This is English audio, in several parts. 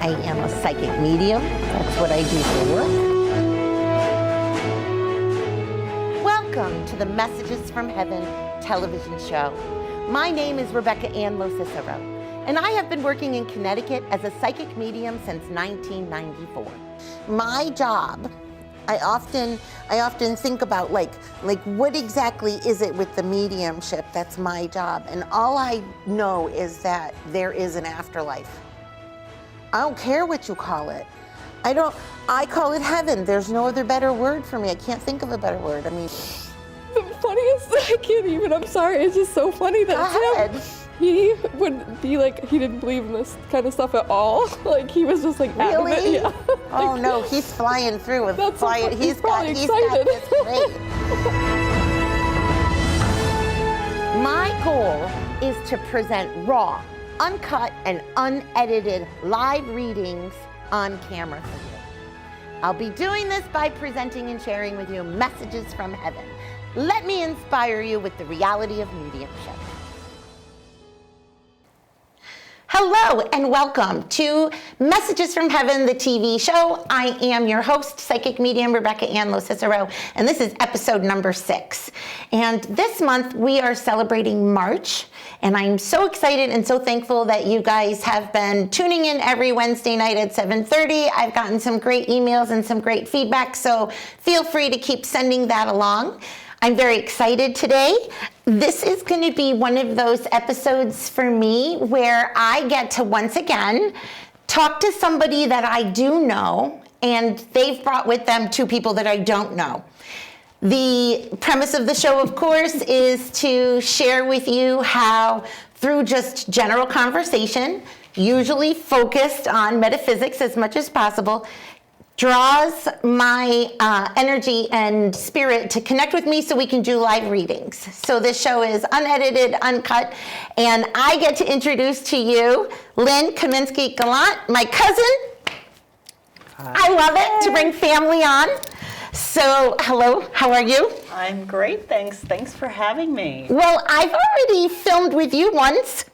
I am a psychic medium. That's what I do for work. Welcome to the Messages from Heaven television show. My name is Rebecca Ann LoCicero, and I have been working in Connecticut as a psychic medium since 1994. My job, I often think about like what exactly is it with the mediumship that's my job, and all I know is that there is an afterlife. I don't care what you call it. I call it heaven. There's no other better word for me. I can't think of a better word. I mean, the funniest, I can't even, I'm sorry, it's just so funny that it's him. He would be like, he didn't believe in this kind of stuff at all. Like, he was just like, really? Adamant, yeah. Oh no, he's flying through with That's flying. He's got this great. My goal is to present raw, uncut, and unedited live readings on camera for you. I'll be doing this by presenting and sharing with you messages from heaven. Let me inspire you with the reality of mediumship. Hello and welcome to Messages from Heaven, the TV show. I am your host, psychic medium Rebecca Ann LoCicero, and this is episode number 6. And this month we are celebrating March, and I'm so excited and so thankful that you guys have been tuning in every Wednesday night at 7:30. I've gotten some great emails and some great feedback, so feel free to keep sending that along. I'm very excited today. This is going to be one of those episodes for me where I get to once again talk to somebody that I do know, and they've brought with them 2 people that I don't know. The premise of the show, of course, is to share with you how, through just general conversation, usually focused on metaphysics as much as possible, draws my energy and spirit to connect with me so we can do live readings. So this show is unedited, uncut, and I get to introduce to you Lynn Kaminsky-Gallant, my cousin. Hi. I love it to bring family on. So, hello, how are you? I'm great, thanks. Thanks for having me. Well, I've already filmed with you once.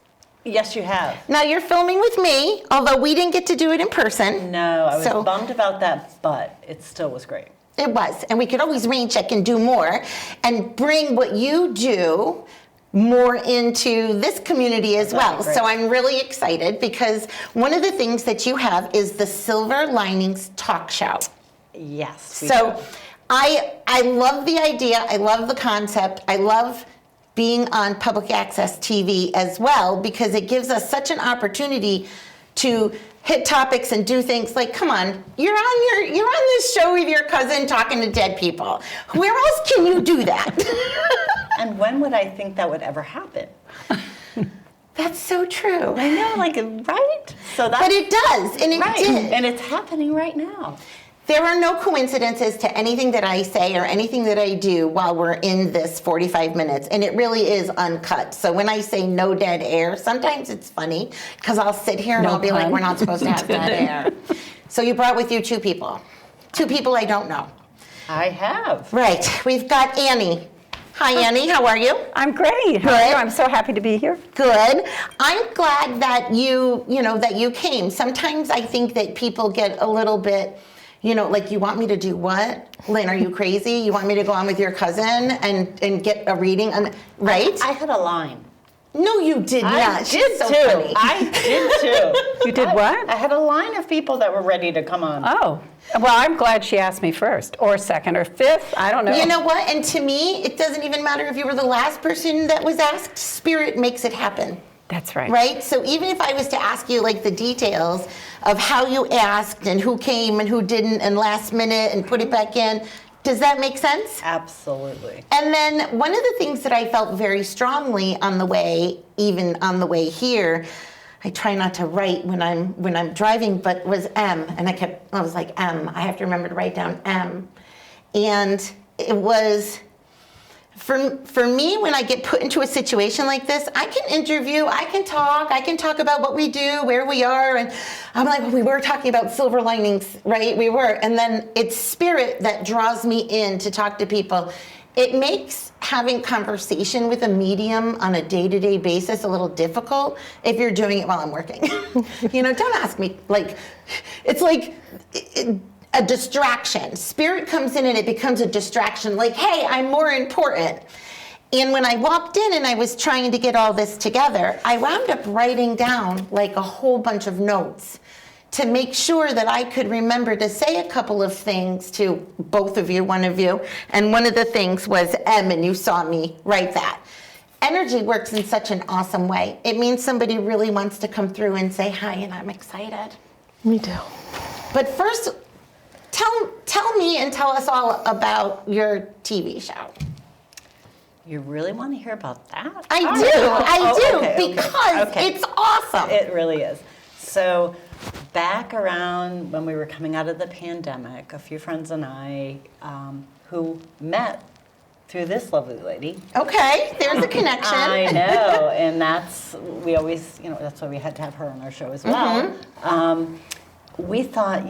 Yes, you have. Now you're filming with me, although we didn't get to do it in person. No, I was bummed about that, but it still was great. It was, and we could always rain check and do more and bring what you do more into this community as well. So I'm really excited because one of the things that you have is the Silver Linings Talk Show. Yes, we So do. I love the idea, I love the concept, I love being on public access TV as well, because it gives us such an opportunity to hit topics and do things like, come on, you're on this show with your cousin talking to dead people. Where else can you do that? And when would I think that would ever happen? That's so true. I know, like, right? So that's, but it does, and it did. And it's happening right now. There are no coincidences to anything that I say or anything that I do while we're in this 45 minutes, and it really is uncut. So when I say no dead air, sometimes it's funny, because I'll sit here and I'll be like, we're not supposed to have dead air. So you brought with you 2 people. 2 people I don't know. I have. Right, we've got Annie. Hi, Annie, how are you? I'm great. How are you? I'm so happy to be here. Good. I'm glad that that you came. Sometimes I think that people get a little bit, like, you want me to do what? Lynn, are you crazy? You want me to go on with your cousin and get a reading? Right? I had a line. No, you did not. I did so too. Funny. I did too. You did what? I had a line of people that were ready to come on. Oh, well, I'm glad she asked me first, or second, or fifth. I don't know. You know what? And to me, it doesn't even matter if you were the last person that was asked. Spirit makes it happen. That's right. Right? So even if I was to ask you like the details of how you asked and who came and who didn't and last minute and put it back in, does that make sense? Absolutely. And then one of the things that I felt very strongly on the way, even on the way here, I try not to write when I'm driving, but was M, and I was like, M, I have to remember to write down M. And it was, for me, when I get put into a situation like this, I can interview, I can talk about what we do, where we are, and I'm like, well, we were talking about silver linings, right? We were, and then it's spirit that draws me in to talk to people. it makes having conversation with a medium on a day-to-day basis a little difficult if you're doing it while I'm working. Don't ask me, it's like a distraction. Spirit comes in and it becomes a distraction, like, hey, I'm more important. And when I walked in and I was trying to get all this together, I wound up writing down like a whole bunch of notes to make sure that I could remember to say a couple of things to both of you, one of you. And one of the things was M, and you saw me write that. Energy works in such an awesome way. It means somebody really wants to come through and say hi, and I'm excited. Me too. But first, tell me and tell us all about your TV show. You really want to hear about that? I do, Okay, because it's awesome. It really is. So back around when we were coming out of the pandemic, a few friends and I who met through this lovely lady. Okay, there's a connection. I know, and we always, that's why we had to have her on our show as well. We thought,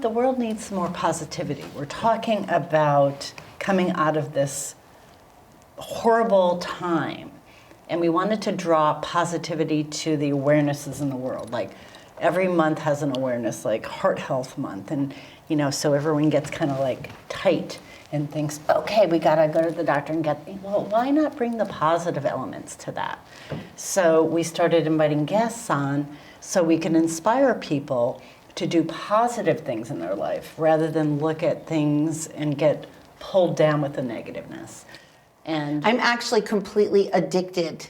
the world needs some more positivity. We're talking about coming out of this horrible time, and we wanted to draw positivity to the awarenesses in the world. Like every month has an awareness, like Heart Health Month, and so everyone gets kind of like tight and thinks, okay, we gotta go to the doctor and well, why not bring the positive elements to that? So we started inviting guests on so we can inspire people to do positive things in their life rather than look at things and get pulled down with the negativeness. And I'm actually completely addicted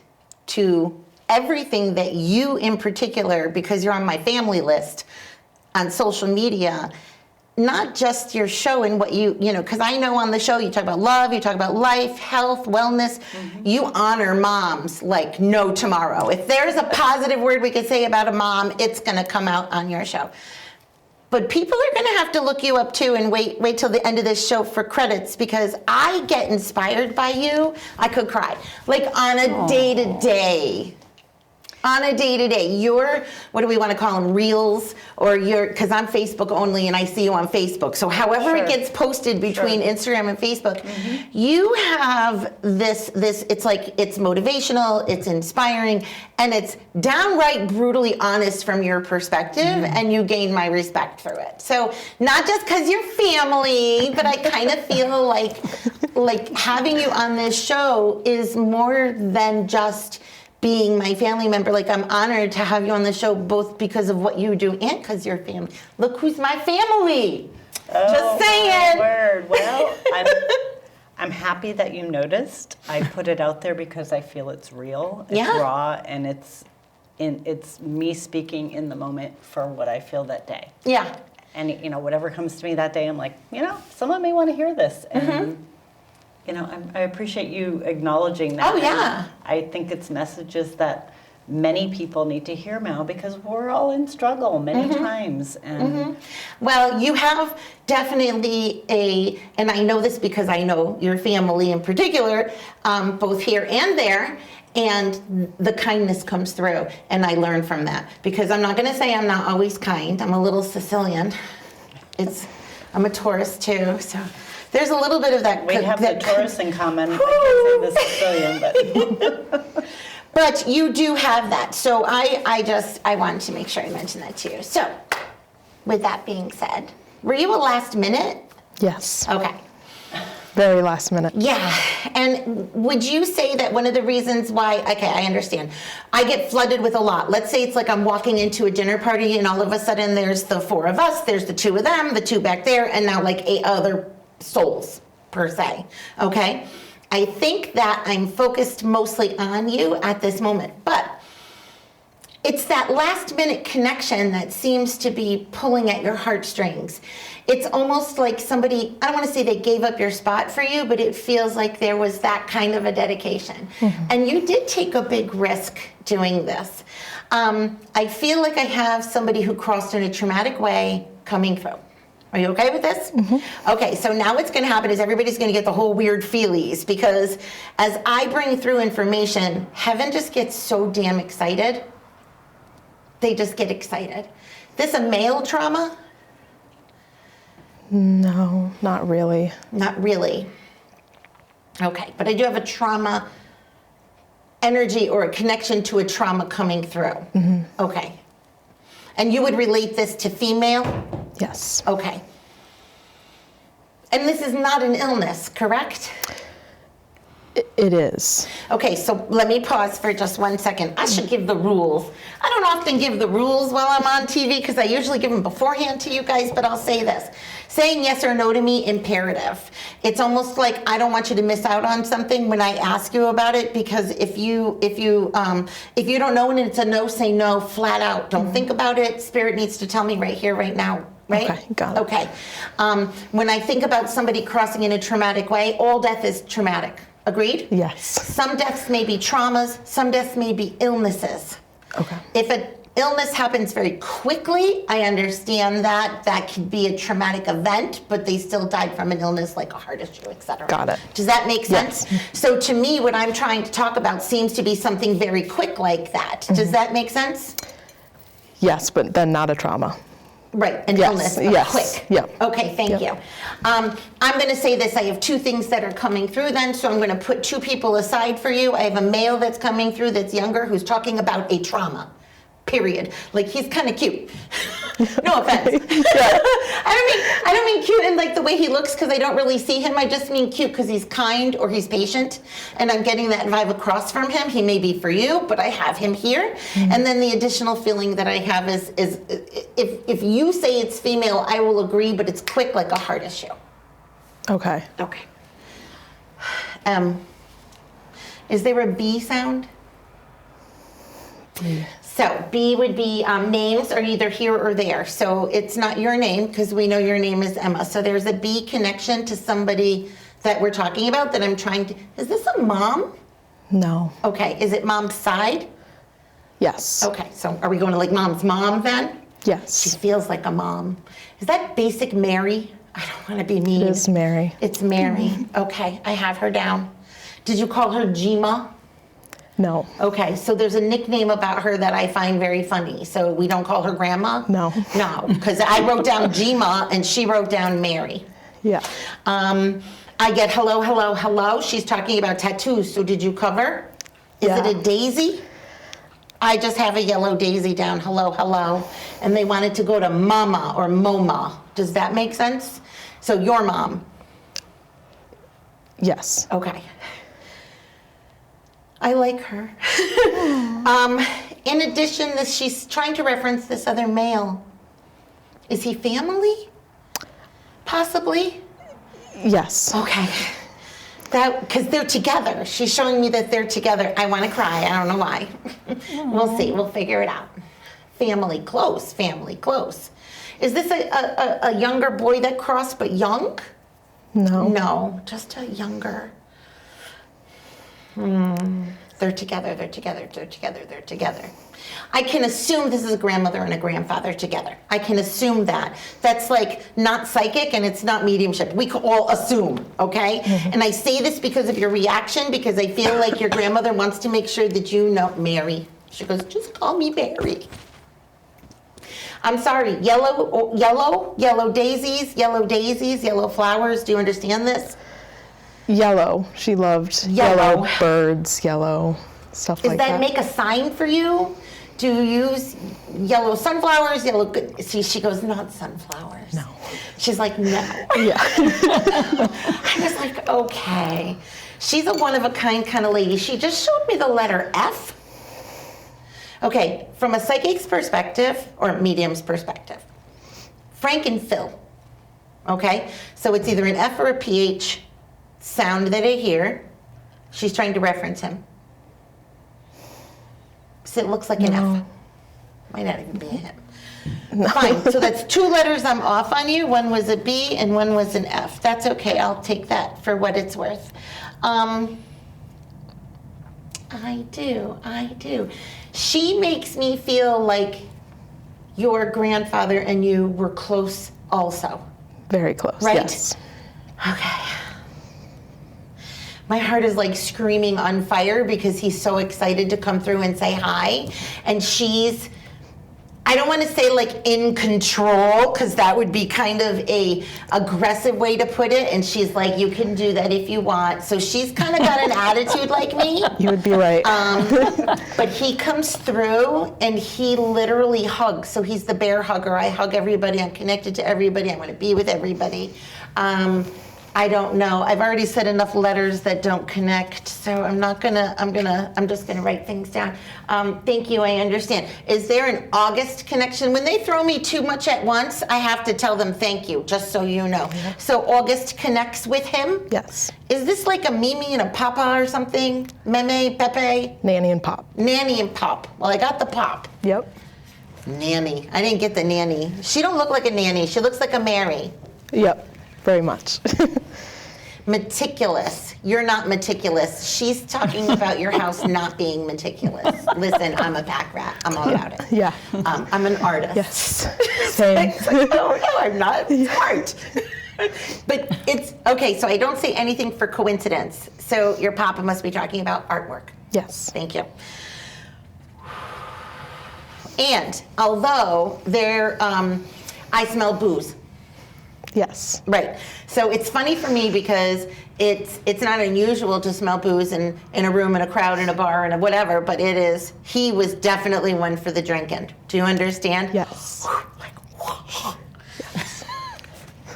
to everything that you in particular, because you're on my family list on social media, not just your show and what because I know on the show you talk about love, you talk about life, health, wellness. You honor moms like no tomorrow. If there's a positive word we could say about a mom, it's going to come out on your show. But people are going to have to look you up too and wait till the end of this show for credits, because I get inspired by you. I could cry. Like on a day-to-day. On a day-to-day. Your, what do we want to call them, reels? Or your, because I'm Facebook only and I see you on Facebook. So however it gets posted between Instagram and Facebook, you have this, it's like, it's motivational, it's inspiring, and it's downright brutally honest from your perspective, and you gain my respect through it. So not just because you're family, but I kind of feel like having you on this show is more than just being my family member. Like, I'm honored to have you on the show, both because of what you do and because you're family. Look who's my family. Just saying. Word. Well, I'm happy that you noticed. I put it out there because I feel it's real, it's raw, and it's me speaking in the moment for what I feel that day. Yeah. And whatever comes to me that day, I'm like, someone may want to hear this. And I appreciate you acknowledging that. Oh, yeah. I think it's messages that many people need to hear now, because we're all in struggle many times. And Well, you have definitely and I know this because I know your family in particular, both here and there, and the kindness comes through, and I learn from that. Because I'm not going to say I'm not always kind. I'm a little Sicilian. I'm a Taurus too, so there's a little bit of that. we have the Taurus in common. I can't say the Sicilian, but But you do have that. So I wanted to make sure I mentioned that to you. So with that being said, were you a last minute? Yes. Okay. Very last minute. Yeah. And would you say that one of the reasons why, okay, I understand. I get flooded with a lot. Let's say it's like I'm walking into a dinner party and all of a sudden there's the 4 of us, there's the 2 of them, the 2 back there, and now like 8 other souls per se. Okay? I think that I'm focused mostly on you at this moment, but it's that last minute connection that seems to be pulling at your heartstrings. It's almost like somebody, I don't want to say they gave up your spot for you, but it feels like there was that kind of a dedication. And you did take a big risk doing this. I feel like I have somebody who crossed in a traumatic way coming through. Are you okay with this? Okay, so now what's going to happen is everybody's going to get the whole weird feelies, because as I bring through information, heaven just gets so damn excited. They just get excited. This a male trauma? No, not really. Not really. Okay, but I do have a trauma energy or a connection to a trauma coming through. Okay. And you would relate this to female? Yes. Okay. And this is not an illness, correct? It is. Okay, so let me pause for just 1 second. I should give the rules. I don't often give the rules while I'm on TV because I usually give them beforehand to you guys, but I'll say this. Saying yes or no to me, imperative. It's almost like I don't want you to miss out on something when I ask you about it, because if you don't know and it's a no, say no flat out. Don't think about it. Spirit needs to tell me right here, right now. Right? Okay, got it. Okay. When I think about somebody crossing in a traumatic way, all death is traumatic. Agreed? Yes. Some deaths may be traumas, some deaths may be illnesses. Okay. If an illness happens very quickly, I understand that could be a traumatic event, but they still died from an illness like a heart issue, etc. Got it. Does that make sense? Yes. So to me, what I'm trying to talk about seems to be something very quick like that. Does that make sense? Yes, but then not a trauma. Right, an Yes, illness, but yes, quick. yep. Okay, thank Yep. you. I'm going to say this. I have two things that are coming through then, so I'm going to put two people aside for you. I have a male that's coming through that's younger who's talking about a trauma, period. Like, he's kind of cute. No offense. I don't mean cute in like the way he looks because I don't really see him. I just mean cute because he's kind or he's patient, and I'm getting that vibe across from him. He may be for you, but I have him here. And then the additional feeling that I have is if you say it's female, I will agree, but it's quick like a heart issue. Okay. Okay. Is there a B sound? So B would be names are either here or there. So it's not your name because we know your name is Emma. So there's a B connection to somebody that we're talking about that I'm trying to. Is this a mom? No. Okay. Is it mom's side? Yes. Okay. So are we going to like mom's mom then? She Yes. feels like a mom. Is that basic Mary? I don't want to be mean. It is Mary. It's Mary. Okay. I have her down. Did you call her Gima? No. Okay, so there's a nickname about her that I find very funny. So we don't call her grandma? No. No, because I wrote down Gma and she wrote down Mary. Yeah. I get hello, hello, hello. She's talking about tattoos. So did you cover? Is Yeah. it a daisy? I just have a yellow daisy down. Hello, hello. And they wanted to go to mama or moma. Does that make sense? So your mom. Yes. Okay. I like her. In addition, she's trying to reference this other male. Is he family? Possibly. Yes. Okay. Because they're together. She's showing me that they're together. I want to cry. I don't know why. We'll see. We'll figure it out. Family close. Family close. Is this a younger boy that crossed, but young? No. No, just a younger. They're together, they're together, they're together, they're together. I can assume this is a grandmother and a grandfather together. I can assume that. That's like not psychic and it's not mediumship. We can all assume, okay? And I say this because of your reaction, because I feel like your grandmother wants to make sure that you know Mary. She goes, just call me Mary. I'm sorry, yellow daisies, yellow flowers. Do you understand this? Yellow. She loved Yellow. yellow birds, yellow stuff Does like that that. make a sign for you? Do you use yellow sunflowers, see, she goes, not sunflowers. No. She's like, no. Yeah. I was like, okay. She's a one-of-a-kind kind of lady. She just showed me the letter F. Okay, from a psychic's perspective, or medium's perspective, Frank and Phil, okay? So it's either an F or a PH sound that I hear. She's trying to reference him. So it looks like an F. Might not even be a him. Fine, so that's two letters I'm off on you. One was a B and one was an F. That's okay, I'll take that for what it's worth. I do. She makes me feel like your grandfather and you were close also. Very close. Right? Yes. Okay. My heart is like screaming on fire because he's so excited to come through and say hi. And she's I don't want to say like in control, because that would be kind of a aggressive way to put it. And she's like, you can do that if you want. So she's kind of got an attitude like me. You would be right. But he comes through and he literally hugs. So he's the bear hugger. I hug everybody. I'm connected to everybody. I want to be with everybody. I don't know. I've already said enough letters that don't connect, so I'm just gonna write things down. Thank you, I understand. Is there an August connection? When they throw me too much at once, I have to tell them thank you, just so you know. So August connects with him? Yes. Is this like a Mimi and a Papa or something? Meme, Pepe? Nanny and Pop. Nanny and Pop. Well, I got the Pop. Yep. Nanny. I didn't get the nanny. She don't look like a nanny. She looks like a Mary. Yep. Very much. Meticulous. You're not meticulous. She's talking about your house not being meticulous. Listen, I'm a pack rat. I'm all about it. Yeah. I'm an artist. Yes. Same. It's like, oh no, I'm not smart. But it's okay. So I don't say anything for coincidence. So your papa must be talking about artwork. Yes. Thank you. And although I smell booze. Yes. Right. So it's funny for me because it's not unusual to smell booze in a room, in a crowd, in a bar, and a whatever, but it is. He was definitely one for the drinking. Do you understand? Yes. Yes.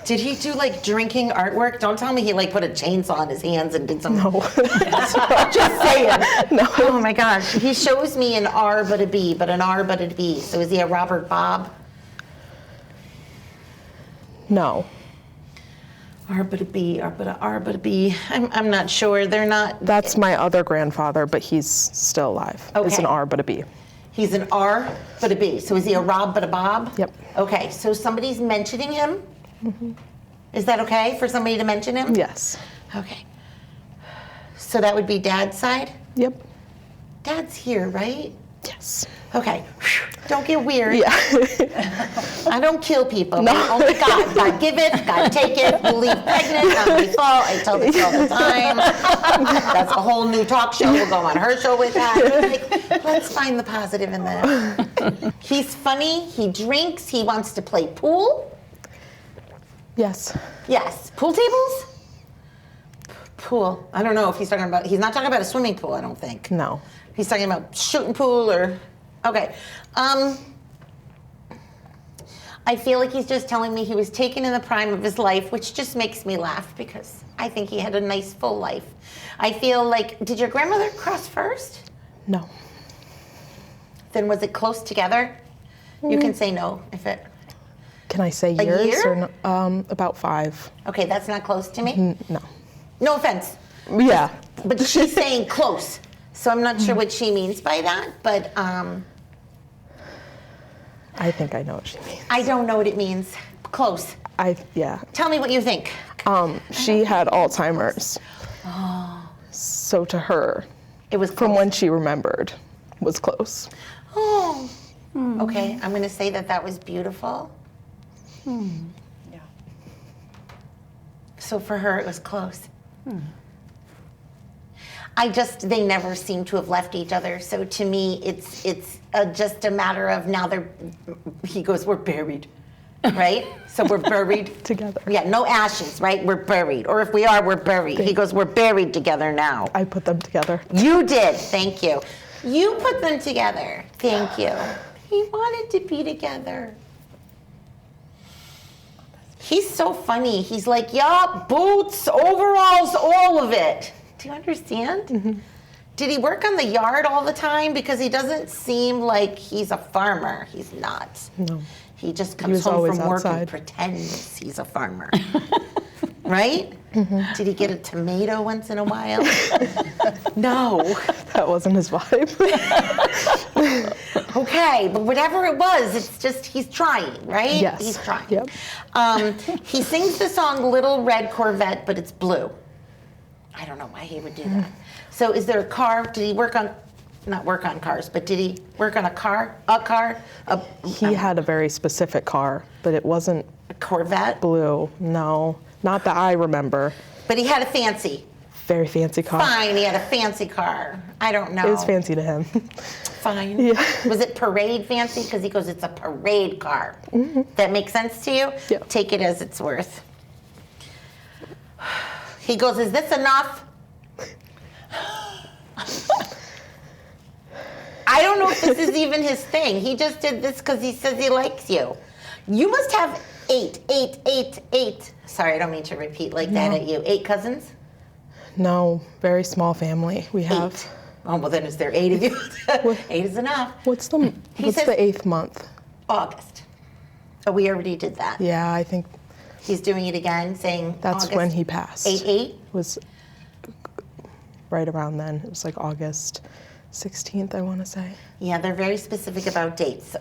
Did he do like drinking artwork? Don't tell me he like put a chainsaw in his hands and did some. No. I'm just saying. No. Oh my gosh. He shows me an R but a B, but an R but a B. So is he a Robert Bob? No. R but a B, R but a R but a B. I'm not sure. They're not. That's my other grandfather, but he's still alive. It's Okay. an R but a B. He's an R but a B. So is he a Rob but a Bob? Yep. Okay, so somebody's mentioning him? Is that okay for somebody to mention him? Yes. Okay. So that would be Dad's side? Yep. Dad's here, right? Yes. Okay. Don't get weird. Yeah. I don't kill people. No. Only God. God give it, God take it. You leave pregnant, not my fault. I tell this all the time. That's a whole new talk show. We'll go on her show with that. Like, let's find the positive in this. He's funny. He drinks. He wants to play pool. Yes. Yes. Pool tables? Pool. I don't know if he's not talking about a swimming pool, I don't think. No. He's talking about shooting pool or, okay. I feel like he's just telling me he was taken in the prime of his life, which just makes me laugh because I think he had a nice full life. I feel like, did your grandmother cross first? No. Then was it close together? You can say no if it, Can I say A years year? or no? About 5? okay, that's not close to me? No. No offense. Yeah. But she's saying close. So I'm not sure what she means by that, but I think I know what she means. I don't know what it means. Close. Yeah. Tell me what you think. She had Alzheimer's. So to her, It was from close. when she remembered, was close. Oh. Okay, I'm going to say that was beautiful. Yeah. So for her, it was close. They never seem to have left each other. So to me, it's just a matter of now he goes, we're buried, right? So we're buried. Together. Yeah, no ashes, right? We're buried. Or if we are, we're buried. He goes, we're buried together now. I put them together. You did, thank you. You put them together, thank you. He wanted to be together. He's so funny. He's like, yeah, boots, overalls, all of it. Do you understand? Mm-hmm. Did he work on the yard all the time? Because he doesn't seem like he's a farmer. He's not. No. He just He comes was home always from work and outside. pretends he's a farmer. Right? Mm-hmm. Did he get a tomato once in a while? No. That wasn't his vibe. Okay, but whatever it was, it's just he's trying, right? Yes. He's trying. Yep. He sings the song Little Red Corvette, but it's blue. I don't know why he would do that. So is there a car? Did he not work on cars, but did he work on a car? He had a very specific car, but it wasn't A Corvette? blue. No. Not that I remember. But he had a fancy. very fancy car. Fine, he had a fancy car. I don't know. It was fancy to him. Fine. Yeah. Was it parade fancy? Because he goes, it's a parade car. That makes sense to you? Yeah. Take it as it's worth. He goes, is this enough? I don't know if this is even his thing. He just did this because he says he likes you. You must have 8. Sorry, I don't mean to repeat like that at you. 8 cousins? No, very small family. We have. 8. Oh, well then is there 8 of you? 8 is enough. What's the says- 8th month? August. Oh, we already did that. Yeah, I think He's doing it again, saying that's August. when he passed. 8/8? Was right around then. It was like August 16th, I want to say. Yeah, they're very specific about dates.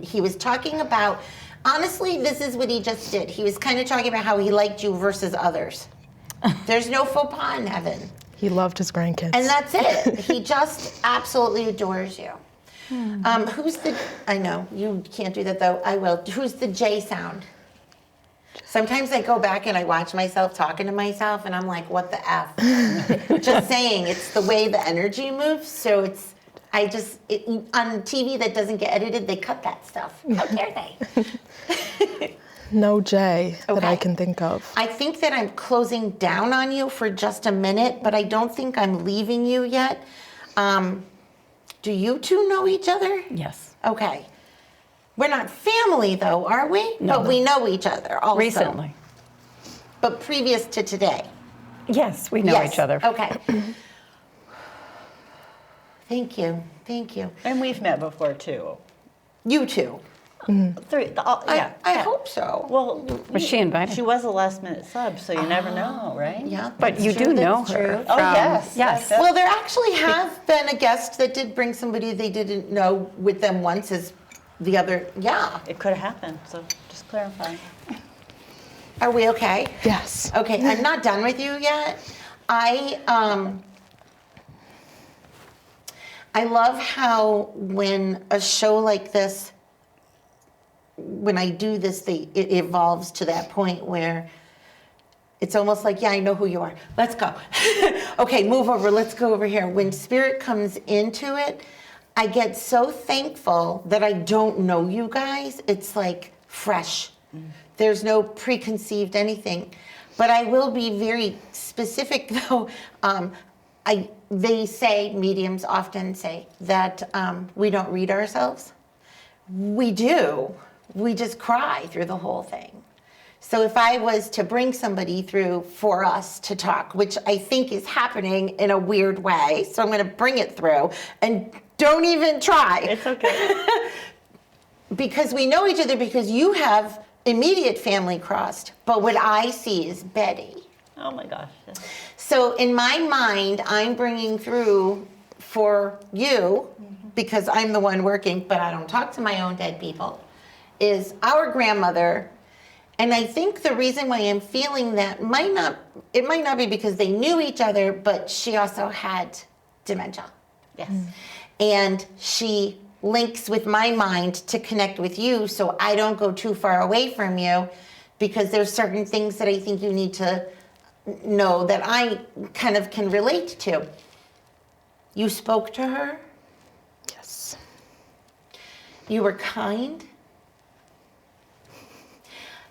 He was talking about, honestly, this is what he just did. He was kind of talking about how he liked you versus others. There's no faux pas in heaven. He loved his grandkids. And that's it. He just absolutely adores you. I know, you can't do that though. I will. Who's the J sound? Sometimes I go back and I watch myself talking to myself and I'm like, what the F? Just saying, it's the way the energy moves. So on TV that doesn't get edited, they cut that stuff. How dare they? No J that I Okay. can think of. I think that I'm closing down on you for just a minute, but I don't think I'm leaving you yet. Do you two know each other? Yes. Okay. We're not family though, are we? No. But we know each other also. Recently. But previous to today. Yes, we know Yes. each other. Okay. Thank you. And we've met before too. You two. Yeah. I hope so. Well, Was she invited? she was a last minute sub, so you never know, right? Yeah. But that's you true, do know that's her. true. Oh, from- yes. Yes. Well, there actually have been a guest that did bring somebody they didn't know with them once as the other. Yeah. It could have happened, so just clarifying. Are we okay? Yes. Okay, I'm not done with you yet. I love how when a show like this, when I do this, it evolves to that point where it's almost like, yeah, I know who you are. Let's go. Okay, move over. Let's go over here. When spirit comes into it, I get so thankful that I don't know you guys. It's like fresh. There's no preconceived anything. But I will be very specific though. Mediums often say that we don't read ourselves. We do. We just cry through the whole thing. So if I was to bring somebody through for us to talk, which I think is happening in a weird way, so I'm going to bring it through, and don't even try. It's okay. Because we know each other, because you have immediate family crossed, but what I see is Betty. Oh my gosh. So in my mind, I'm bringing through for you, because I'm the one working, but I don't talk to my own dead people, is our grandmother. And I think the reason why I'm feeling that might not be because they knew each other, but she also had dementia. Yes. And she links with my mind to connect with you, so I don't go too far away from you, because there's certain things that I think you need to know that I kind of can relate to. You spoke to her. Yes. You were kind.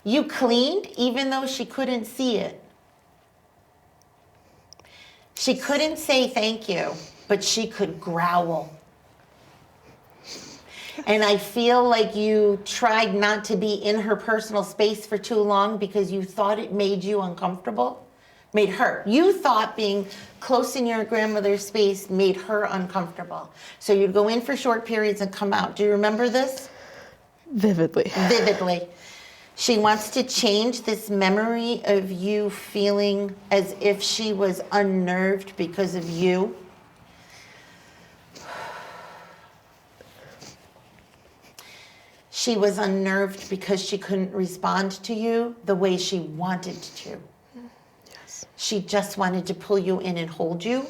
You cleaned even though she couldn't see it. She couldn't say thank you, but she could growl. And I feel like you tried not to be in her personal space for too long because you thought it made you uncomfortable. Made her. You thought being close in your grandmother's space made her uncomfortable. So you'd go in for short periods and come out. Do you remember this? Vividly. Vividly. She wants to change this memory of you feeling as if she was unnerved because of you. She was unnerved because she couldn't respond to you the way she wanted to. Yes. She just wanted to pull you in and hold you,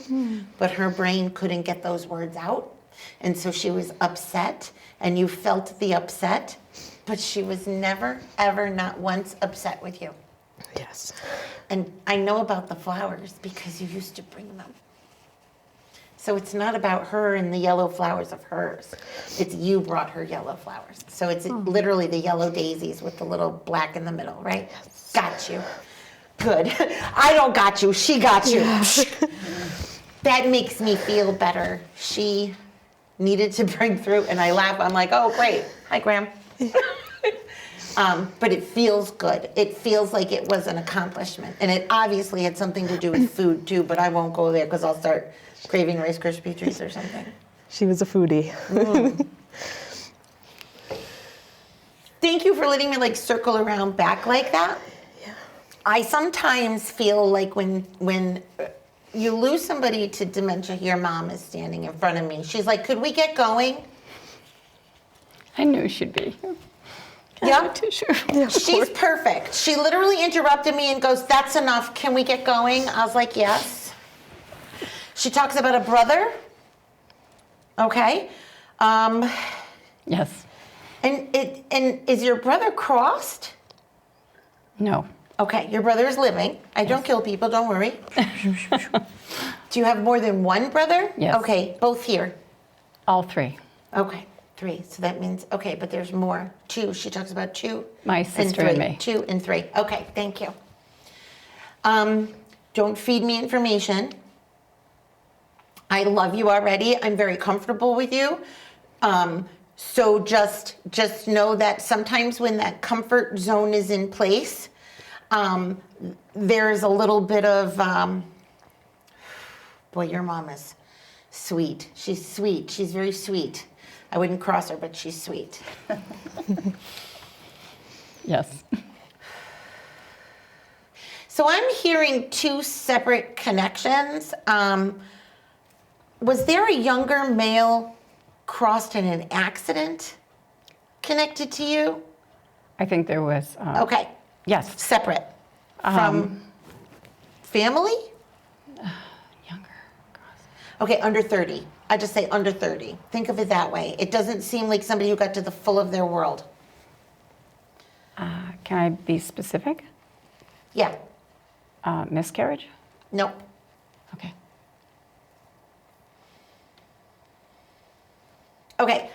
but her brain couldn't get those words out. And so she was upset, and you felt the upset, but she was never, ever, not once upset with you. Yes. And I know about the flowers because you used to bring them. So it's not about her and the yellow flowers of hers. It's you brought her yellow flowers. So it's literally the yellow daisies with the little black in the middle, right? Yes. Got you. Good. I don't got you. She got you. Yeah. That makes me feel better. She needed to bring through, and I laugh. I'm like, oh, great. Hi, Graham. But it feels good. It feels like it was an accomplishment. And it obviously had something to do with food, too, but I won't go there because I'll start craving Rice Krispie treats or something. She was a foodie. Thank you for letting me like circle around back like that. Yeah. I sometimes feel like when you lose somebody to dementia, your mom is standing in front of me. She's like, could we get going? I knew she'd be. Yeah. Tissue. Yeah, She's perfect. She literally interrupted me and goes, that's enough. Can we get going? I was like, yes. She talks about a brother. Okay. Yes. And is your brother crossed? No. Okay, your brother is living. I don't kill people, don't worry. Do you have more than one brother? Yes. Okay, both here. All three. Okay, 3. So that means, okay, but there's more. 2. She talks about 2. My sister and me. 2 and 3. Okay, thank you. Don't feed me information. I love you already. I'm very comfortable with you. So just know that sometimes when that comfort zone is in place, there's a little bit of, boy, your mom is sweet. She's sweet. She's very sweet. I wouldn't cross her, but she's sweet. Yes. So I'm hearing 2 separate connections. Was there a younger male crossed in an accident connected to you? I think there was. Okay. Yes. Separate from family? Younger. Okay, under 30. I just say under 30. Think of it that way. It doesn't seem like somebody who got to the full of their world. Can I be specific? Yeah. Miscarriage? Nope. Okay. Okay.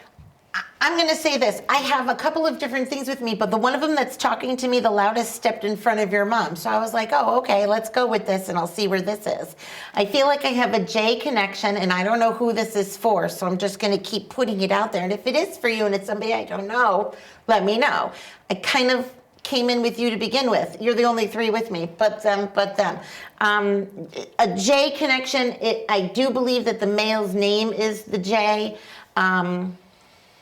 I'm going to say this. I have a couple of different things with me, but the one of them that's talking to me the loudest stepped in front of your mom. So I was like, oh, okay, let's go with this and I'll see where this is. I feel like I have a J connection and I don't know who this is for, so I'm just going to keep putting it out there. And if it is for you and it's somebody I don't know, let me know. I kind of came in with you to begin with. You're the only 3 with me, but them. A J connection, I do believe that the male's name is the J.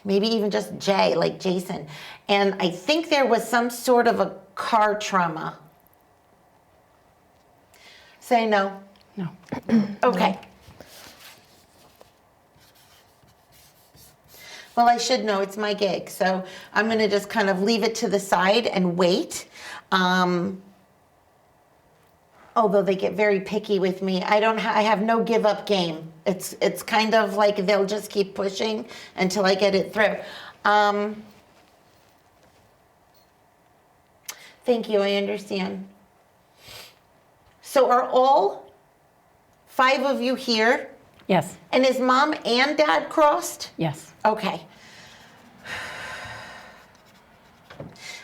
Maybe even just J, like Jason. And I think there was some sort of a car trauma. Say no. No. Okay. Well, I should know. It's my gig. So I'm going to just kind of leave it to the side and wait. Although they get very picky with me. I have no give up game. It's kind of like they'll just keep pushing until I get it through. Thank you, I understand. So are all 5 of you here? Yes. And is mom and dad crossed? Yes. Okay.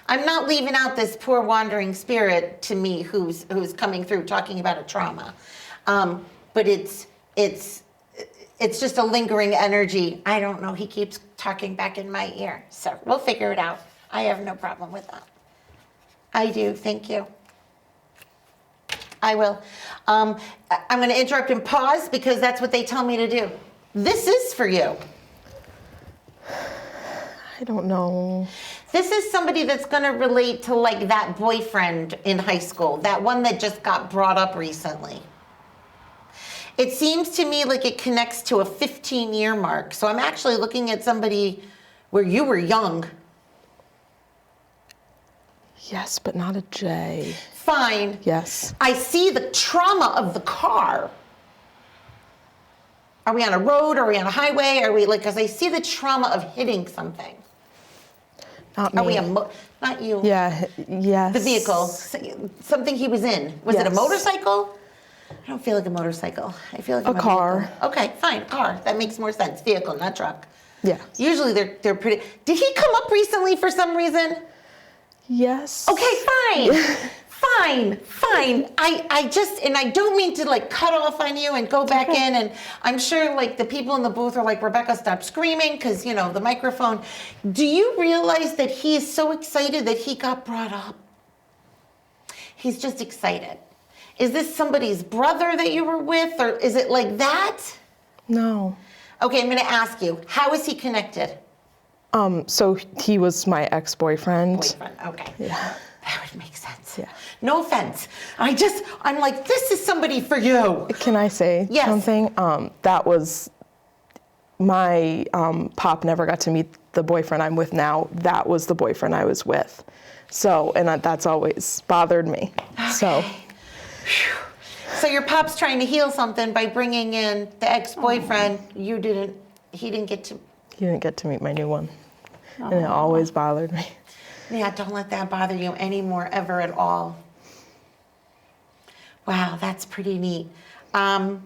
I'm not leaving out this poor wandering spirit to me who's coming through talking about a trauma. But it's just a lingering energy. I don't know, he keeps talking back in my ear. So we'll figure it out. I have no problem with that. I do, thank you. I will. I'm going to interrupt and pause because that's what they tell me to do. This is for you. I don't know. This is somebody that's going to relate to like that boyfriend in high school, that one that just got brought up recently. It seems to me like it connects to a 15-year mark. So I'm actually looking at somebody where you were young. Yes, but not a J. Fine. Yes. I see the trauma of the car. Are we on a road? Are we on a highway? Are we like, because I see the trauma of hitting something. Not me. Oh, yeah, not you. Yeah, yes. The vehicle, something he was in. Was it a Yes. motorcycle? I don't feel like a motorcycle. I feel like A car. Vehicle. Okay, fine, a car. That makes more sense. Vehicle, not truck. Yeah. Usually they're pretty. Did he come up recently for some reason? Yes. Okay, fine. Fine. I just, and I don't mean to like cut off on you and go back in, and I'm sure like the people in the booth are like, Rebecca, stop screaming, because, you know, the microphone. Do you realize that he is so excited that he got brought up? He's just excited. Is this somebody's brother that you were with, or is it like that? No. Okay, I'm gonna ask you, how is he connected? So he was my ex-boyfriend. Boyfriend, okay. Yeah. That would make sense. Yeah. No offense. I'm like, this is somebody for you. Can I say Yes. something? That was my pop never got to meet the boyfriend I'm with now. That was the boyfriend I was with. So, and that's always bothered me. So, So your pop's trying to heal something by bringing in the ex-boyfriend. He didn't get to. he didn't get to meet my new one. And it always bothered me. Yeah, don't let that bother you anymore, ever at all. Wow, that's pretty neat. I'm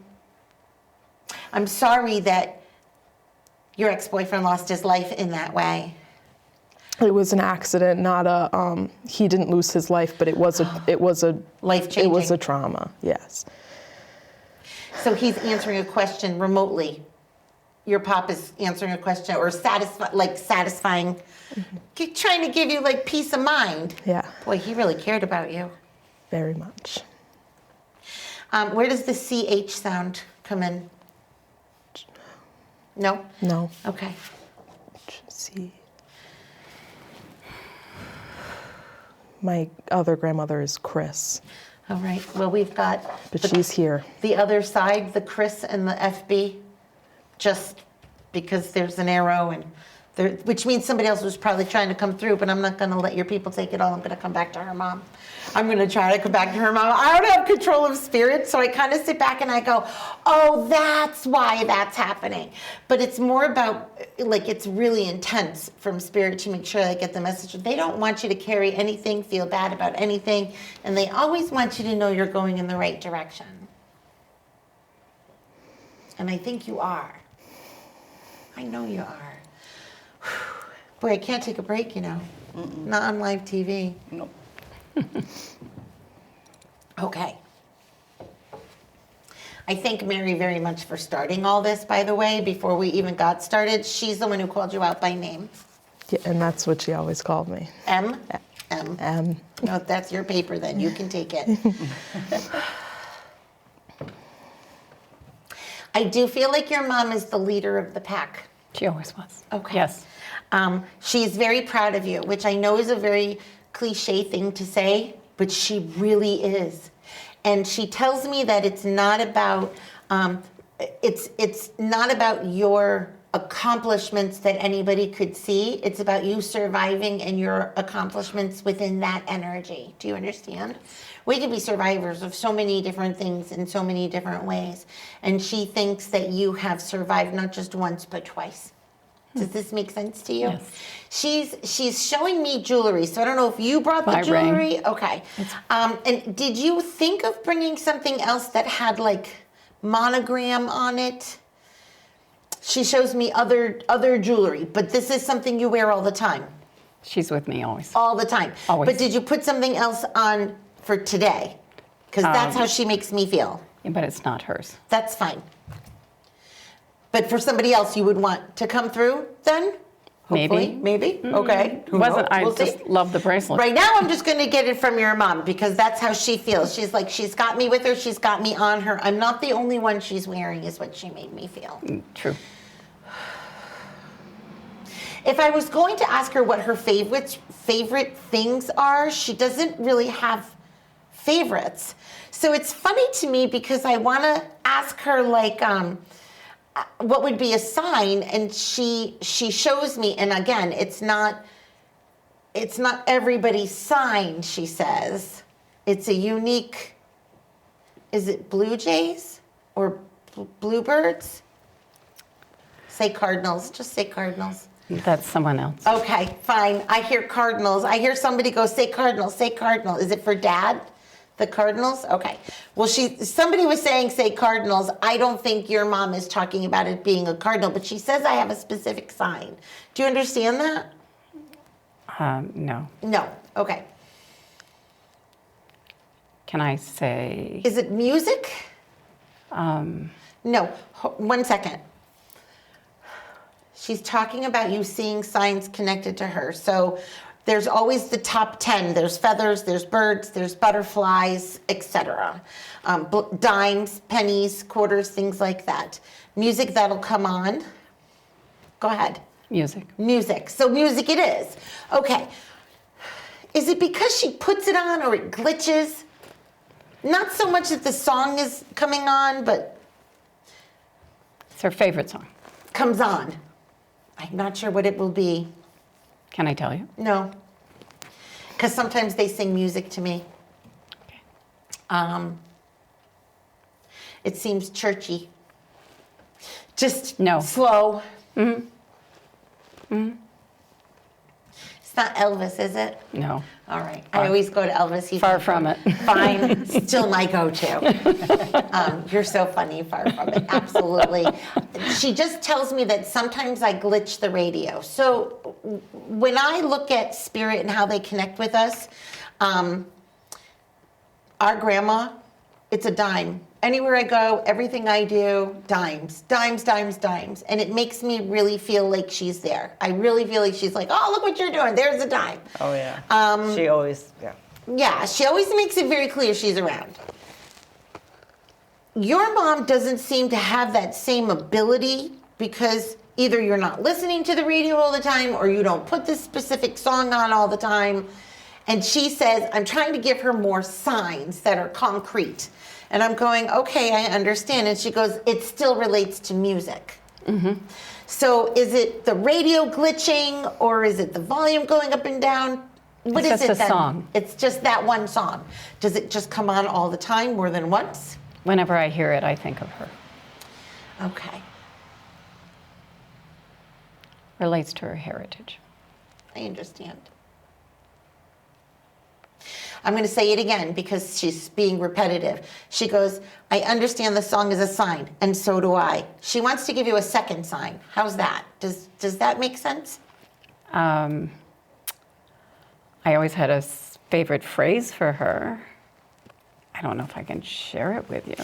sorry that your ex-boyfriend lost his life in that way. It was an accident, not a. He didn't lose his life, but it was a. Life-changing. It was a trauma. Yes. So he's answering a question remotely. Your pop is answering a question or satisfying, trying to give you like peace of mind. Yeah. Boy, he really cared about you. Very much. Where does the CH sound come in? No? No. Okay. See. My other grandmother is Chris, All right. Well, we've got but she's here. the other side, the Chris and the FB, just because there's an arrow and there, which means somebody else was probably trying to come through, but I'm not going to let your people take it all. I'm going to come back to her mom. I'm going to try to come back to her mom. I don't have control of spirit, so I kind of sit back and I go, oh, that's why that's happening. But it's more about, like, it's really intense from spirit to make sure I get the message. They don't want you to carry anything, feel bad about anything, and they always want you to know you're going in the right direction. And I think you are. I know you are. Boy, I can't take a break, you know. Not on live TV. Nope. Okay. I thank Mary very much for starting all this, by the way, before we even got started. She's the one who called you out by name. Yeah, and that's what she always called me. M? No, that's your paper then. You can take it. I do feel like your mom is the leader of the pack. She always was. Okay. Yes. She's very proud of you, which I know is a very cliche thing to say, but she really is. And she tells me that it's not about it's not about your accomplishments that anybody could see. It's about you surviving and your accomplishments within that energy. Do you understand? We could be survivors of so many different things in so many different ways. And she thinks that you have survived not just once, but twice. Does this make sense to you? Yes. She's showing me jewelry, so I don't know if you brought the My ring. jewelry. Okay. And did you think of bringing something else that had like monogram on it? She shows me other jewelry, but this is something you wear all the time. She's with me always. All the time. Always. But did you put something else on for today? Because that's how she makes me feel. Yeah, but it's not hers. That's fine. But for somebody else, you would want to come through then? Hopefully, maybe. Okay. Who knows? I We'll just see. love the bracelet. Right now, I'm just going to get it from your mom because that's how she feels. She's like, she's got me with her. She's got me on her. I'm not the only one she's wearing is what she made me feel. True. If I was going to ask her what her favorite things are, she doesn't really have favorites. So it's funny to me because I want to ask her like, what would be a sign, and she shows me, and again, it's not everybody's sign, she says. It's a unique, is it blue jays or bluebirds? Say cardinals, just say cardinals. That's someone else. Okay, fine. I hear Cardinals. I hear somebody go, say Cardinals, say Cardinal. Is it for Dad? The Cardinals? Okay. Well, somebody was saying, say Cardinals. I don't think your mom is talking about it being a cardinal, but she says I have a specific sign. Do you understand that? No. No. Okay. Can I say? Is it music? No. 1 second. She's talking about you seeing signs connected to her. So there's always the top 10. There's feathers, there's birds, there's butterflies, etc. Dimes, pennies, quarters, things like that. Music that'll come on. Go ahead. Music. Music. So music it is. Okay. Is it because she puts it on or it glitches? Not so much that the song is coming on, but It's her favorite song. comes on. I'm not sure what it will be. Can I tell you? No. Because sometimes they sing music to me. Okay. It seems churchy. Just No. slow. Mm-hmm. Mm-hmm. It's not Elvis, is it? No. All right. I always go to Elvis. He's Far from it. Fine. Still my go-to. You're so funny. Far from it. Absolutely. She just tells me that sometimes I glitch the radio. So when I look at spirit and how they connect with us, our grandma, it's a dime. Anywhere I go, everything I do, dimes, dimes, dimes, dimes. And it makes me really feel like she's there. I really feel like she's like, oh, look what you're doing. There's a dime. Oh, yeah. She always, yeah. Yeah, she always makes it very clear she's around. Your mom doesn't seem to have that same ability because either you're not listening to the radio all the time or you don't put this specific song on all the time. And she says, I'm trying to give her more signs that are concrete. And I'm going, okay, I understand. And she goes, it still relates to music. Mm-hmm. So is it the radio glitching or is it the volume going up and down? What It's is just it a then? song. It's just that one song. Does it just come on all the time, more than once? Whenever I hear it, I think of her. Okay, Relates to her heritage. I understand. I'm going to say it again because she's being repetitive. She goes, I understand the song is a sign, and so do I. She wants to give you a second sign. How's that? Does that make sense? I always had a favorite phrase for her. I don't know if I can share it with you.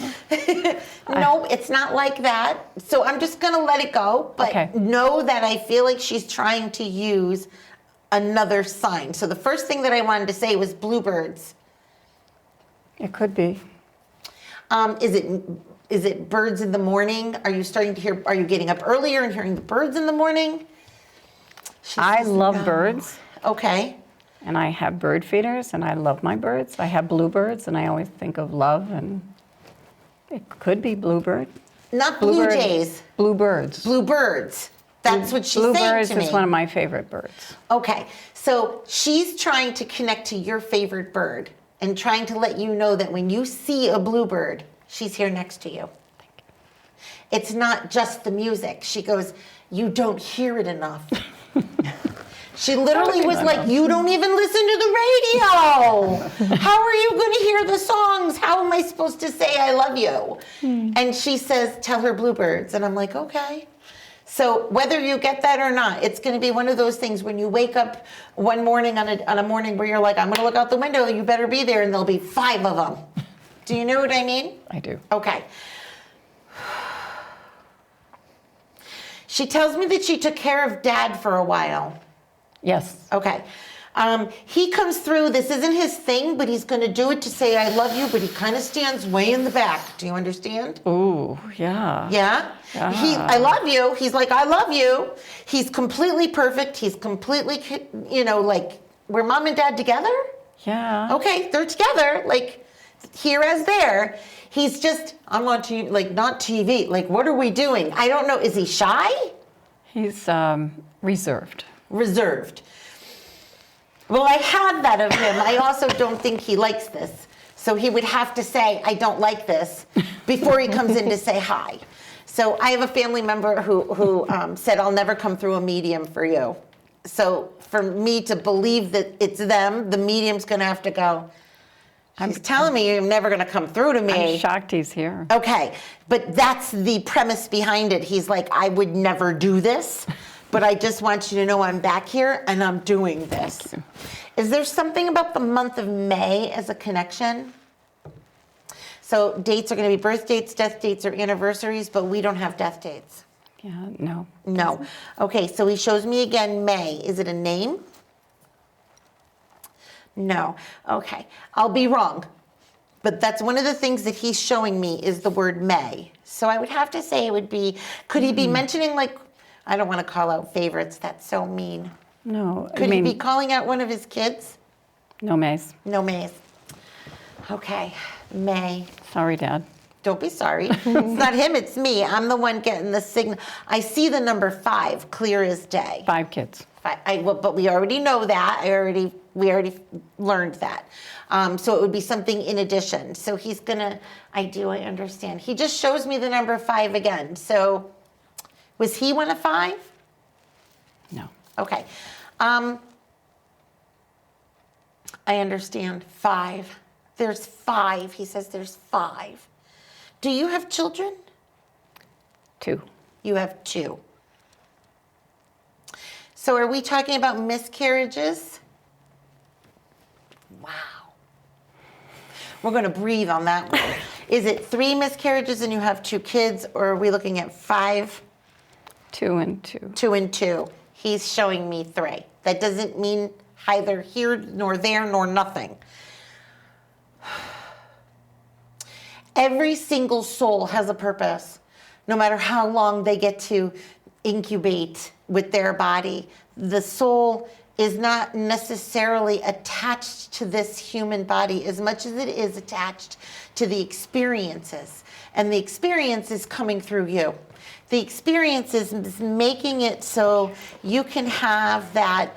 No, it's not like that. So I'm just going to let it go. But Okay. know that I feel like she's trying to use another sign. So the first thing that I wanted to say was bluebirds. It could be. Is it birds in the morning? Are you starting to hear, are you getting up earlier and hearing the birds in the morning? She I says love no. birds, Okay. and I have bird feeders, and I love my birds. I have bluebirds, and I always think of love, and it could be bluebird. Not blue Bluebird. jays, Bluebirds. bluebirds. That's what she's saying Bluebirds to me. is one of my favorite birds. Okay, so she's trying to connect to your favorite bird and trying to let you know that when you see a bluebird, she's here next to you. It's not just the music. She goes, you don't hear it enough. She literally was like, you don't even listen to the radio. How are you going to hear the songs? How am I supposed to say I love you? And she says, tell her bluebirds. And I'm like, okay. So whether you get that or not, it's going to be one of those things when you wake up one morning on a morning where you're like, I'm going to look out the window, you better be there, and there'll be 5 of them. Do you know what I mean? I do. Okay. She tells me that she took care of Dad for a while. Yes. Okay. He comes through, this isn't his thing, but he's going to do it to say I love you, but he kind of stands way in the back. Do you understand? Ooh, yeah. Yeah? I love you. He's like, I love you. He's completely perfect. He's completely, like, we're mom and dad together? Yeah. Okay, they're together, like, here as there. He's just, I'm on TV, like, not TV. Like, what are we doing? I don't know. Is he shy? He's reserved. Reserved. Well, I have that of him. I also don't think he likes this. So he would have to say, I don't like this, before he comes in to say hi. So I have a family member who said, I'll never come through a medium for you. So for me to believe that it's them, the medium's going to have to go, he's telling me you're never going to come through to me. I'm shocked he's here. Okay, but that's the premise behind it. He's like, I would never do this, but I just want you to know I'm back here and I'm doing this. Is there something about the month of May as a connection? So dates are going to be birth dates, death dates, or anniversaries, but we don't have death dates. Yeah, no. No. Okay, so he shows me again May. Is it a name? No. Okay, I'll be wrong. But that's one of the things that he's showing me is the word May. So I would have to say it would be, could he be mentioning, like, I don't want to call out favorites, that's so mean. No, Could he be calling out one of his kids? no Mays. No Mays. Okay, May. Sorry, Dad. Don't be sorry. It's not him, it's me. I'm the one getting the signal. I see the number 5, clear as day. 5 kids. But we already know that. We already learned that. So it would be something in addition. So he's gonna, I understand. He just shows me the number 5 again. So was he one of 5? No. Okay. I understand. 5. There's 5. He says there's 5. Do you have children? 2. You have 2. So are we talking about miscarriages? Wow. We're going to breathe on that one. Is it 3 miscarriages and you have 2 kids, or are we looking at 5? 2 and 2. 2 and 2. He's showing me 3. That doesn't mean either here nor there nor nothing. Every single soul has a purpose, no matter how long they get to incubate with their body. The soul is not necessarily attached to this human body as much as it is attached to the experiences. And the experience is coming through you. The experience is making it so you can have that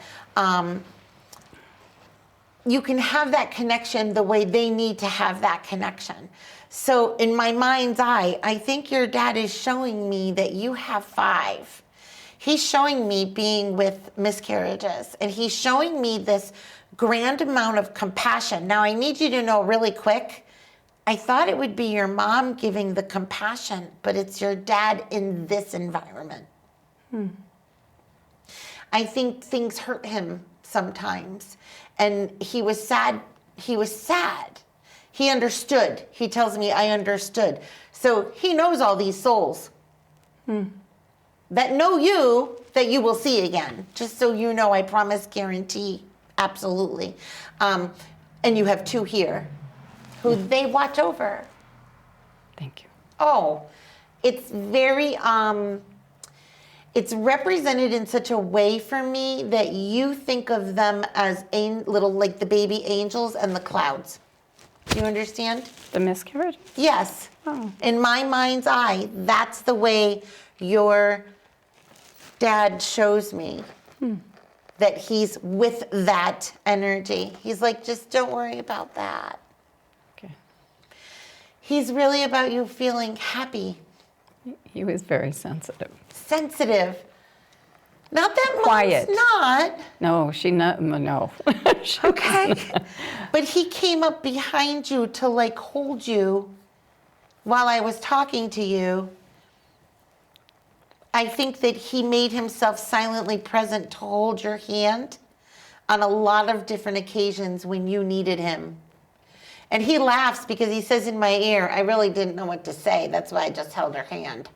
connection the way they need to have that connection. So in my mind's eye, I think your dad is showing me that you have 5. He's showing me being with miscarriages, and he's showing me this grand amount of compassion. Now, I need you to know really quick, I thought it would be your mom giving the compassion, but it's your dad in this environment. I think things hurt him sometimes, and he was sad. He was sad. He understood. He tells me, I understood. So he knows all these souls that know you, that you will see again. Just so you know, I promise, guarantee, absolutely. And you have 2 here who they watch over. Thank you. Oh, it's very, it's represented in such a way for me that you think of them as little, like the baby angels and the clouds. Do you understand? The miscarriage? Yes. Oh. In my mind's eye, that's the way your dad shows me that he's with that energy. He's like, just don't worry about that. Okay. He's really about you feeling happy. He was very sensitive. Sensitive. Not that Quiet. Mom's not. No, no. Okay. But he came up behind you to like hold you while I was talking to you. I think that he made himself silently present to hold your hand on a lot of different occasions when you needed him. And he laughs because he says in my ear, I really didn't know what to say. That's why I just held her hand.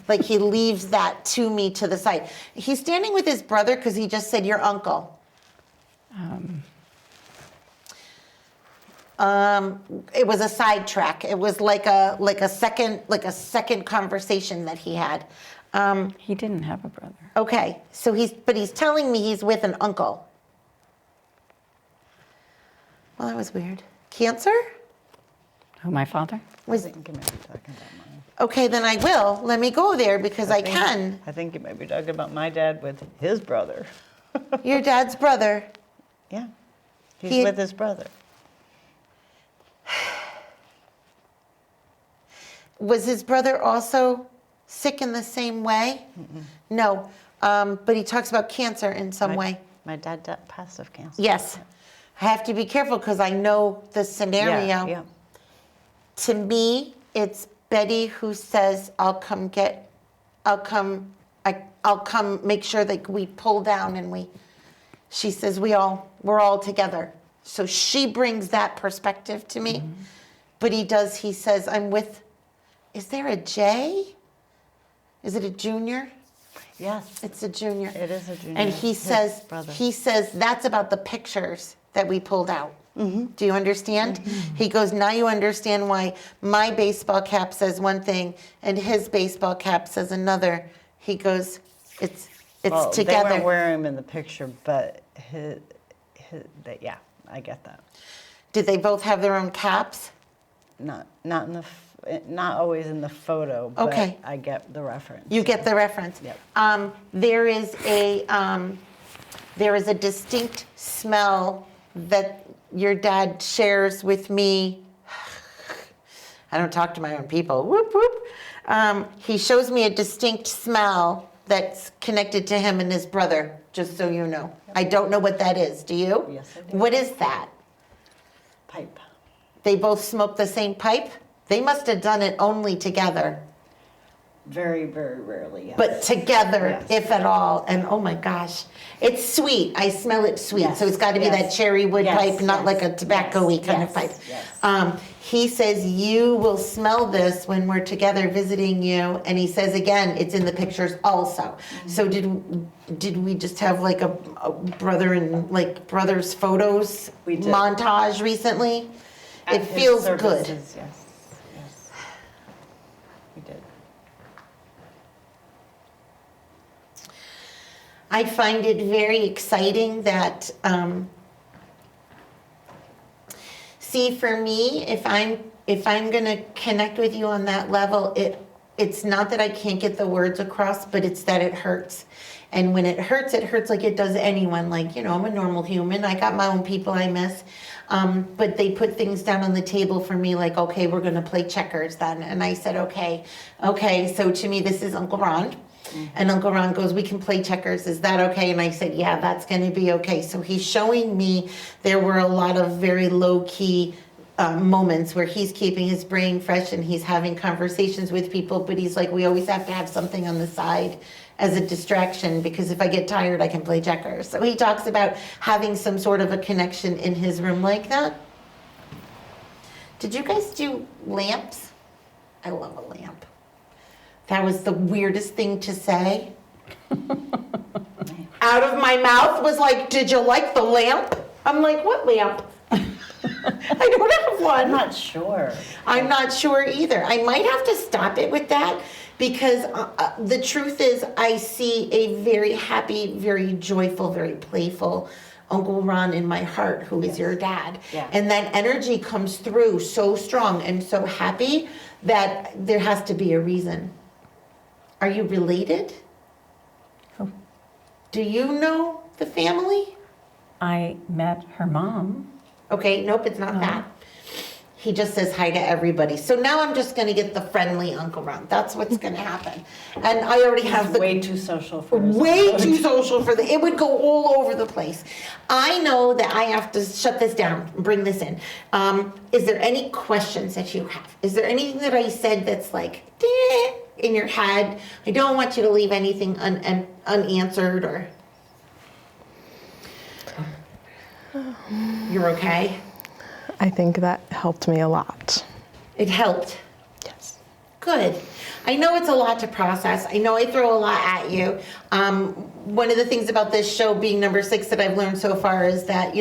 Like he leaves that to me to the side. He's standing with his brother because he just said, your uncle. It was a sidetrack. It was like a second conversation that he had. He didn't have a brother. Okay, so he's telling me he's with an uncle. Well, that was weird. Cancer? Who, my father? I think you might be talking about mine. Okay, then I will. Let me go there because I can. I think you might be talking about my dad with his brother. Your dad's brother. Yeah, he's with his brother. Was his brother also sick in the same way? No, but he talks about cancer in some way. My dad passed of cancer. Yes. I have to be careful because I know the scenario. Yeah. To me, it's Betty who says, I'll come make sure that we pull down and she says, we're all together. So she brings that perspective to me. But he says, is there a J? Is it a junior? Yes. It's a junior. It is a junior. And he His says, brother. that's about the pictures that we pulled out. Do you understand? He goes, now you understand why my baseball cap says one thing and his baseball cap says another. He goes, it's Well, together. They weren't wearing him in the picture, but yeah, I get that. Did they both have their own caps? Not always in the photo, but Okay. I get the reference. You get the reference. Yep. There is a distinct smell that your dad shares with me. I don't talk to my own people. Whoop, whoop. He shows me a distinct smell that's connected to him and his brother, just so you know. I don't know what that is. Do you? Yes, I do. What is that? Pipe. They both smoke the same pipe? They must have done it only together. Very, very rarely, yes. But together, Yes. if at all. And oh my gosh, it's sweet. I smell it sweet. Yes, So it's got to be yes. that cherry wood Yes, pipe, not yes, like a tobacco-y yes, kind of yes, pipe. yes. He says, you will smell this when we're together visiting you. And he says, again, it's in the pictures also. Mm-hmm. So did we just have like a brother and like brothers photos We did. montage recently? At It his feels good. services, Yes, yes. We did. I find it very exciting that, see, for me, if I'm gonna connect with you on that level, it's not that I can't get the words across, but it's that it hurts. And when it hurts like it does anyone. Like, I'm a normal human. I got my own people I miss. But they put things down on the table for me like, okay, we're gonna play checkers then. And I said, okay. So to me, this is Uncle Ron. And Uncle Ron goes, we can play checkers. Is that okay? And I said, yeah, that's going to be okay. So he's showing me there were a lot of very low-key moments where he's keeping his brain fresh and he's having conversations with people. But he's like, we always have to have something on the side as a distraction because if I get tired, I can play checkers. So he talks about having some sort of a connection in his room like that. Did you guys do lamps? I love a lamp. That was the weirdest thing to say. Out of my mouth was like, did you like the lamp? I'm like, what lamp? I don't have one. I'm not sure. I'm not sure either. I might have to stop it with that because the truth is I see a very happy, very joyful, very playful Uncle Ron in my heart, who is your dad. Yeah. And that energy comes through so strong and so happy that there has to be a reason. Are you related? Who? Do you know the family? I met her mom. Okay, nope, it's not that. He just says hi to everybody. So now I'm just gonna get the friendly Uncle Ron. That's what's gonna happen. And I already have the Way too social for us. way too social for it would go all over the place. I know that I have to shut this down and bring this in. Is there any questions that you have? Is there anything that I said that's like in your head? I don't want you to leave anything unanswered or you're okay? I think that helped me a lot. It helped. Yes. Good. I know it's a lot to process. I know I throw a lot at you. One of the things about this show being number 6 that I've learned so far is that,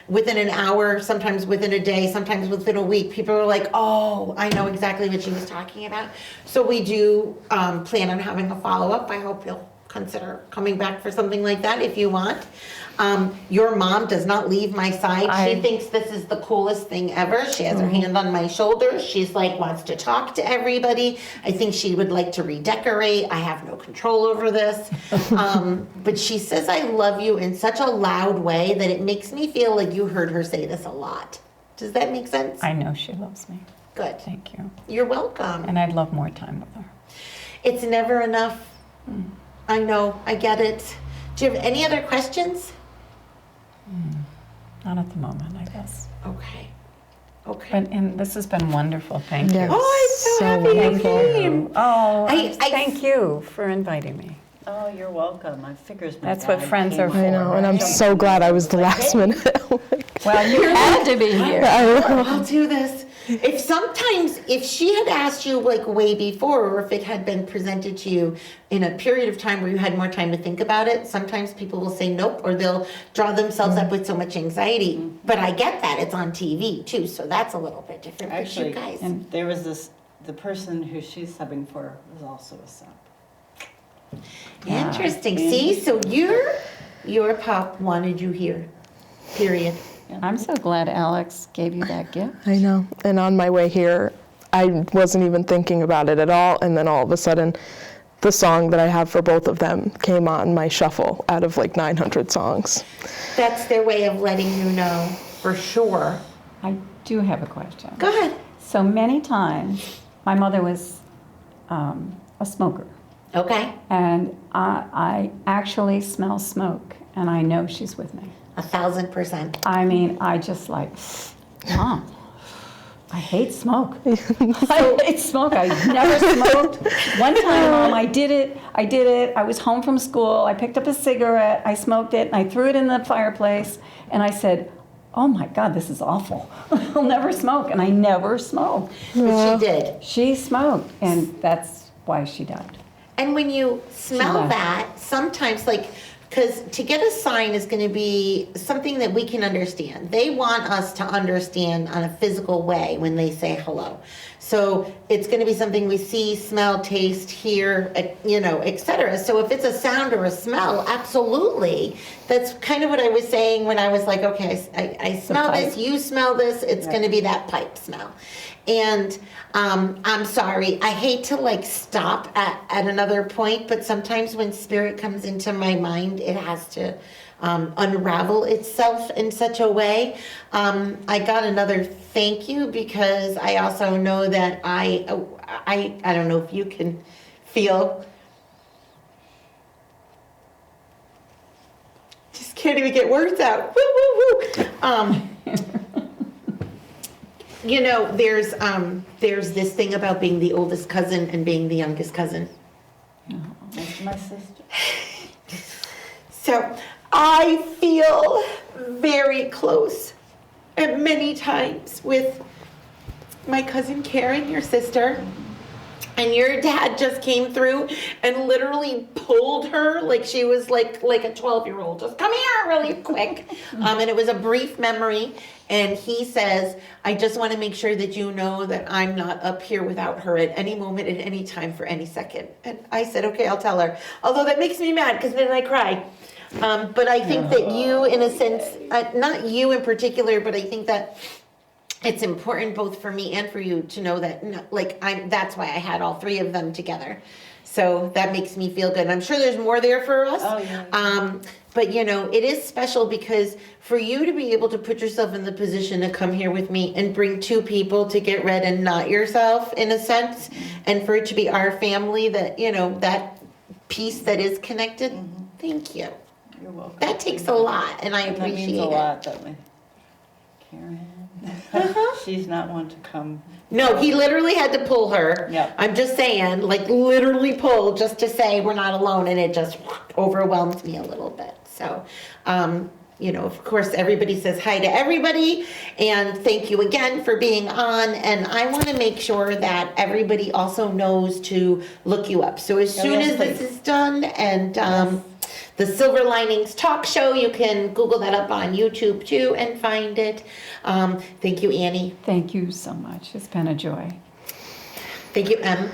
within an hour, sometimes within a day, sometimes within a week, people are like, oh, I know exactly what she was talking about. So we do plan on having a follow-up. I hope you'll consider coming back for something like that if you want. Your mom does not leave my side. She thinks this is the coolest thing ever. She has her hand on my shoulder. She's like, wants to talk to everybody. I think she would like to redecorate. I have no control over this. But she says, I love you in such a loud way that it makes me feel like you heard her say this a lot. Does that make sense? I know she loves me. Good. Thank you. You're welcome. And I'd love more time with her. it's never enough. I know, I get it. Do you have any other questions? Not at the moment, I guess. Okay. Okay. And this has been wonderful. Thank Yeah. you. Oh, I'm so happy you wonderful. came. Oh, I- thank you for inviting me. Oh, you're welcome. I figures my That's what dad friends came are for. I know, and I'm so glad I was the last minute. Well, you had to be here. I'll do this. If she had asked you like way before, or if it had been presented to you in a period of time where you had more time to think about it, sometimes people will say nope, or they'll draw themselves up with so much anxiety. But I get that, it's on TV too, so that's a little bit different for Actually, you guys. there was the person who she's subbing for was also a sub. Interesting. See, so your pop wanted you here. Period. I'm so glad Alex gave you that gift. I know. And on my way here, I wasn't even thinking about it at all. And then all of a sudden, the song that I have for both of them came on my shuffle out of like 900 songs. That's their way of letting you know for sure. I do have a question. Go ahead. So many times, my mother was a smoker, Okay. and I actually smell smoke, and I know she's with me. 1,000%. I mean, I just like, Mom, I hate smoke. I hate smoke. I never smoked. One time, Mom, I did it. I was home from school. I picked up a cigarette. I smoked it, and I threw it in the fireplace. And I said, oh my God, this is awful. I'll never smoke. And I never smoked. But she did. She smoked, and that's why she died. And when you smell left. that, sometimes because to get a sign is going to be something that we can understand. They want us to understand on a physical way when they say hello. So it's going to be something we see, smell, taste, hear, etc. So if it's a sound or a smell, absolutely. That's kind of what I was saying when I was like, okay, I smell this, you smell this, it's going to be that pipe smell. And I'm sorry, I hate to stop at another point, but sometimes when spirit comes into my mind, it has to unravel itself in such a way. I got another thank you because I also know that I don't know if you can feel. Just can't even get words out. Woo, woo, woo. There's this thing about being the oldest cousin and being the youngest cousin. That's my sister. So I feel very close at many times with my cousin Karen, your sister. And your dad just came through and literally pulled her like she was like a 12-year-old. Just come here really quick. And it was a brief memory. And he says, I just want to make sure that you know that I'm not up here without her at any moment, at any time, for any second. And I said, okay, I'll tell her. Although that makes me mad because then I cry. But I think that you, in a sense, not you in particular, but I think that it's important both for me and for you to know that, that's why I had all three of them together. So that makes me feel good. I'm sure there's more there for us. Oh, yeah. But it is special because for you to be able to put yourself in the position to come here with me and bring two people to get read and not yourself, in a sense, and for it to be our family, that, that piece that is connected. Thank you. You're welcome. That takes a lot, and I appreciate That means a lot, that way. Karen, she's not one to come. No, he literally had to pull her. Yep. I'm just saying, literally pull just to say we're not alone, and it just overwhelmed me a little bit. So, of course, everybody says hi to everybody, and thank you again for being on. And I want to make sure that everybody also knows to look you up. So as soon as this is done, and the Silver Linings Talk Show, you can Google that up on YouTube too and find it. Thank you, Annie. Thank you so much. It's been a joy. Thank you, Em.